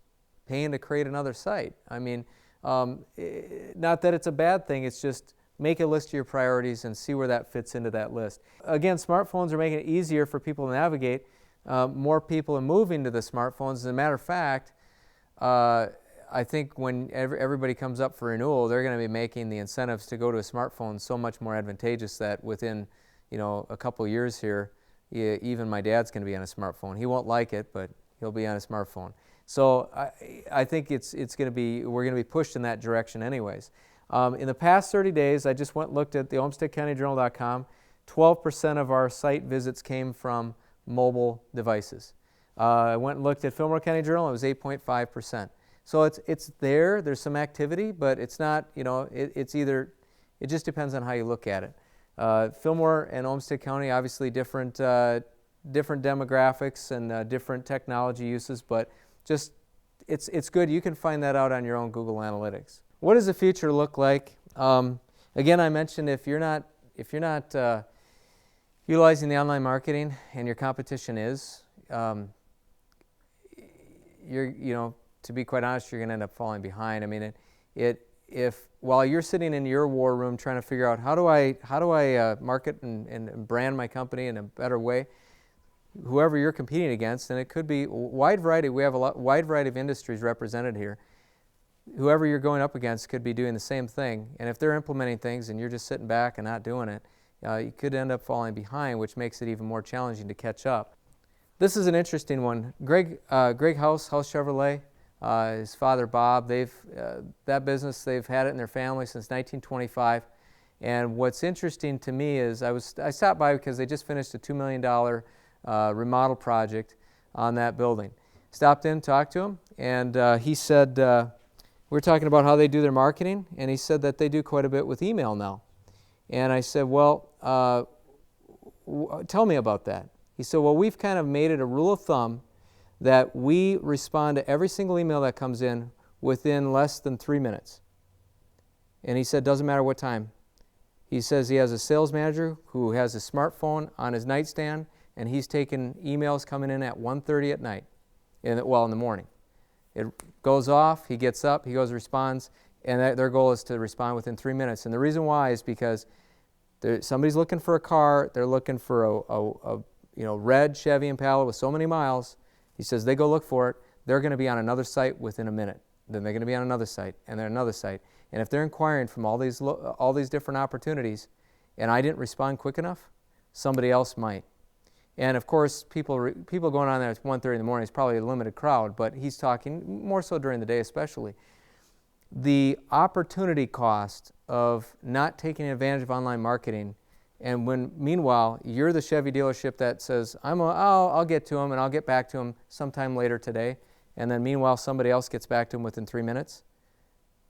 Speaker 1: paying to create another site. I mean, not that it's a bad thing, it's just make a list of your priorities and see where that fits into that list. Again, smartphones are making it easier for people to navigate. More people are moving to the smartphones. As a matter of fact, I think when everybody comes up for renewal, they're going to be making the incentives to go to a smartphone so much more advantageous that within a couple years here, even my dad's going to be on a smartphone. He won't like it, but he'll be on a smartphone. So I think we're going to be pushed in that direction anyways. In the past 30 days, I just went and looked at the OlmsteadCountyJournal.com. 12% of our site visits came from mobile devices. I went and looked at Fillmore County Journal. It was 8.5%. So it's there. There's some activity, but it's not. It's either. It just depends on how you look at it. Fillmore and Olmsted County, obviously different demographics and different technology uses, but just it's good. You can find that out on your own Google Analytics. What does the future look like? Again, I mentioned if you're not utilizing the online marketing and your competition is, to be quite honest, you're going to end up falling behind. I mean, if while you're sitting in your war room trying to figure out how do I market and brand my company in a better way, whoever you're competing against, and it could be a wide variety. We have wide variety of industries represented here. Whoever you're going up against could be doing the same thing, and if they're implementing things and you're just sitting back and not doing it, you could end up falling behind, which makes it even more challenging to catch up. This is an interesting one. Greg House Chevrolet, his father Bob, that business, they've had it in their family since 1925, And what's interesting to me is I stopped by because they just finished a $2 million remodel project on that building. Stopped in, talked to him, and he said, we were talking about how they do their marketing, and he said that they do quite a bit with email now. And I said, well, tell me about that. He said, well, we've kind of made it a rule of thumb that we respond to every single email that comes in within less than 3 minutes. And he said, doesn't matter what time. He says he has a sales manager who has a smartphone on his nightstand, and he's taking emails coming in at 1:30 at night, in the morning. It goes off, he gets up, he goes responds, and their goal is to respond within 3 minutes. And the reason why is because somebody's looking for a car, they're looking for a red Chevy Impala with so many miles. He says they go look for it, they're going to be on another site within a minute. Then they're going to be on another site, and then another site. And if they're inquiring from all these different opportunities, and I didn't respond quick enough, somebody else might. And of course, people going on there at 1:30 in the morning is probably a limited crowd, but he's talking more so during the day especially. The opportunity cost of not taking advantage of online marketing, and when meanwhile you're the Chevy dealership that says, I'll get to him and I'll get back to him sometime later today, and then meanwhile somebody else gets back to him within 3 minutes.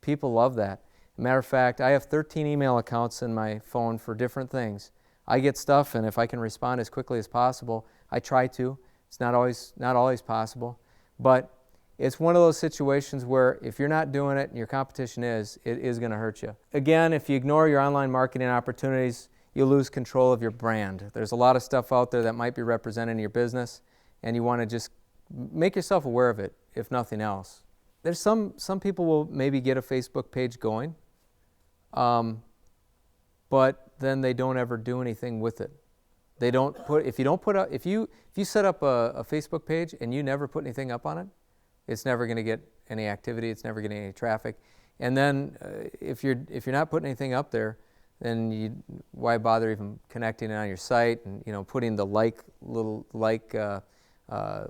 Speaker 1: People love that. Matter of fact, I have 13 email accounts in my phone for different things. I get stuff, and if I can respond as quickly as possible, I try to. It's not always possible, but it's one of those situations where if you're not doing it and your competition is, it is going to hurt you. Again, if you ignore your online marketing opportunities, you'll lose control of your brand. There's a lot of stuff out there that might be representing your business, and you want to just make yourself aware of it, if nothing else. There's some people will maybe get a Facebook page going, but then they don't ever do anything with it. They don't put, if you set up a Facebook page and you never put anything up on it, it's never going to get any activity, it's never getting any traffic. And then if you're not putting anything up there, then why bother even connecting it on your site and putting the little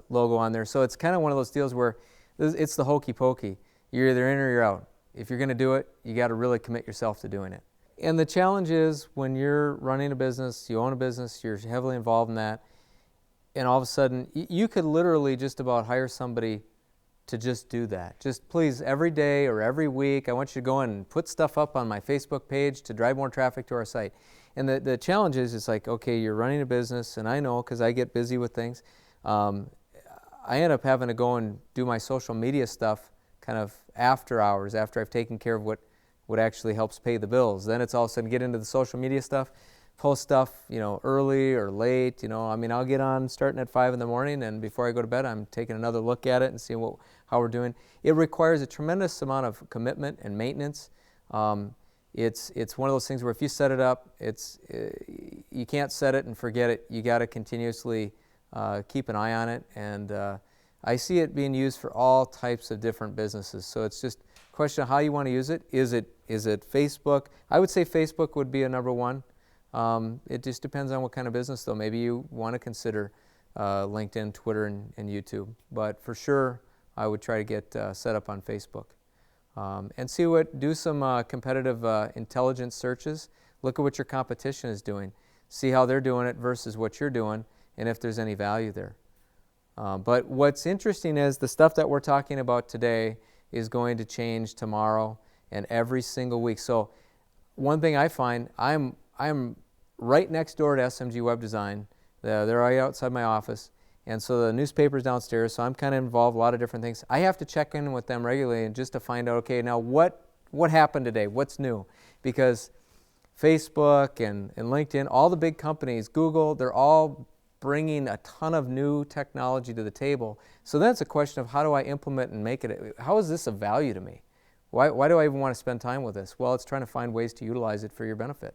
Speaker 1: logo on there. So it's kind of one of those deals where it's the hokey pokey. You're either in or you're out. If you're going to do it, you got to really commit yourself to doing it. And the challenge is when you're running a business, you own a business, you're heavily involved in that, and all of a sudden you could literally just about hire somebody to just do that. Just please, every day or every week, I want you to go in and put stuff up on my Facebook page to drive more traffic to our site. And the challenge is, it's like, okay, you're running a business, and I know because I get busy with things. I end up having to go and do my social media stuff kind of after hours, after I've taken care of what actually helps pay the bills. Then it's all of a sudden get into the social media stuff, post stuff, early or late. I'll get on starting at 5 in the morning, and before I go to bed, I'm taking another look at it and seeing how we're doing. It requires a tremendous amount of commitment and maintenance. It's one of those things where if you set it up, you can't set it and forget it. You got to continuously keep an eye on it, and I see it being used for all types of different businesses. So it's just a question of how you want to use it. Is it Facebook? I would say Facebook would be a number one. It just depends on what kind of business, though. Maybe you want to consider LinkedIn, Twitter, and YouTube. But for sure, I would try to get set up on Facebook. And do some competitive intelligence searches. Look at what your competition is doing. See how they're doing it versus what you're doing, and if there's any value there. But what's interesting is the stuff that we're talking about today is going to change tomorrow and every single week. So one thing I find, I'm right next door to SMG Web Design. They're right outside my office. And so the newspaper's downstairs, so I'm kind of involved in a lot of different things. I have to check in with them regularly and just to find out, okay, now what happened today? What's new? Because Facebook and LinkedIn, all the big companies, Google, they're all bringing a ton of new technology to the table. So then it's a question of how do I implement and make it, how is this of value to me? Why do I even want to spend time with this? Well, it's trying to find ways to utilize it for your benefit.